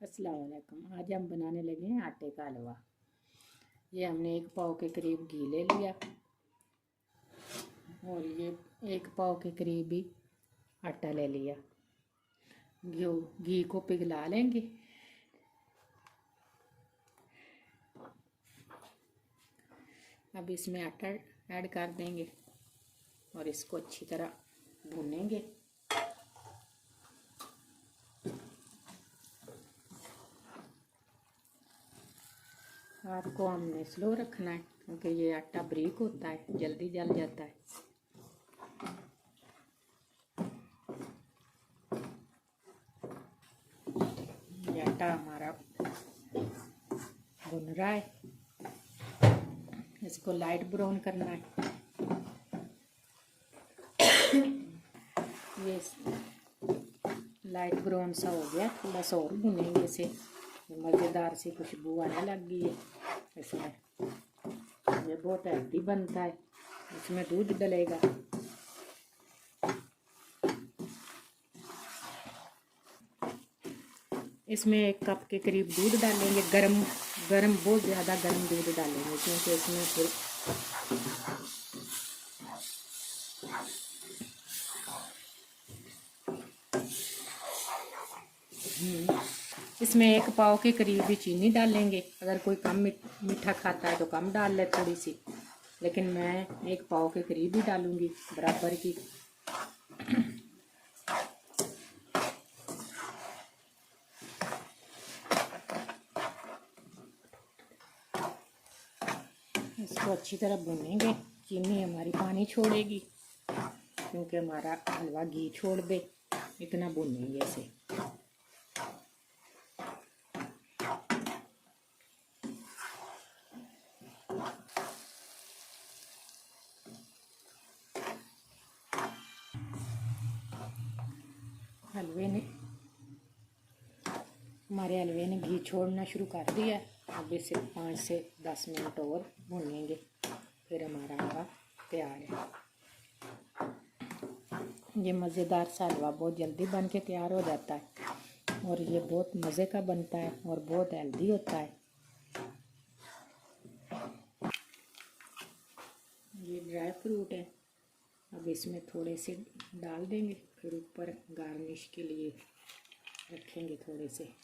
अस्सलाम वालेकुम। आज हम बनाने लगे हैं आटे का हलवा। ये हमने 1 पाव के करीब घी ले लिया और ये 1 पाव के करीब ही आटा ले लिया। घी को पिघला लेंगे। अब इसमें आटा ऐड कर देंगे और इसको अच्छी तरह भूनेंगे। आग को हमने स्लो रखना है क्योंकि ये आटा बारीक होता है, जल्दी जल जाता है। ये आटा हमारा भुन रहा है, इसको लाइट ब्राउन करना है। ये लाइट ब्राउन सा हो गया, थोड़ा सा और भुनेंगे इसे। मज़ेदार सी खुशबू आने लग गई है इसमें। ये बहुत हेल्दी बनता है। इसमें दूध डलेगा। इसमें 1 कप के करीब दूध डालेंगे। गरम बहुत ज़्यादा गरम दूध डालेंगे क्योंकि इसमें फिर इसमें 1 पाव के करीब भी चीनी डालेंगे। अगर कोई कम मीठा खाता है तो कम डाल ले थोड़ी सी, लेकिन मैं 1 पाव के करीब ही डालूंगी बराबर की। इसको अच्छी तरह भूनेंगे। चीनी हमारी पानी छोड़ेगी क्योंकि हमारा हलवा घी छोड़ दे, इतना भूनेंगे इसे। हमारे हलवे ने घी छोड़ना शुरू कर दिया है। अब इसे 5 से 10 मिनट और भूनेंगे, फिर हमारा हलवा तैयार है। ये मज़ेदार सा हलवा बहुत जल्दी बन के तैयार हो जाता है और ये बहुत मज़े का बनता है और बहुत हेल्दी होता है। ये ड्राई फ्रूट है, अब इसमें थोड़े से डाल देंगे, फिर ऊपर गार्निश के लिए रखेंगे थोड़े से।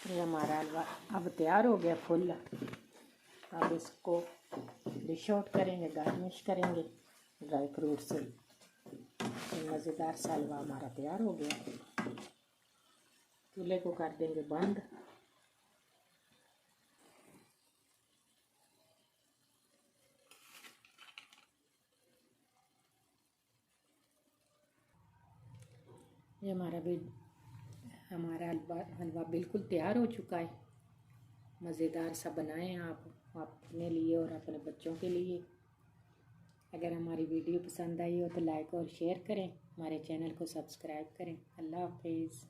ये हमारा हलवा अब तैयार हो गया फुल। अब इसको डिश आउट करेंगे, गार्निश करेंगे ड्राई फ्रूट से। मज़ेदार सा हलवा हमारा तैयार हो गया। चूल्हे को कर देंगे बंद। ये हमारा हलवा बिल्कुल तैयार हो चुका है। मज़ेदार सा बनाएं आप अपने लिए और अपने बच्चों के लिए। अगर हमारी वीडियो पसंद आई हो तो लाइक और शेयर करें, हमारे चैनल को सब्सक्राइब करें। अल्लाह हाफिज़।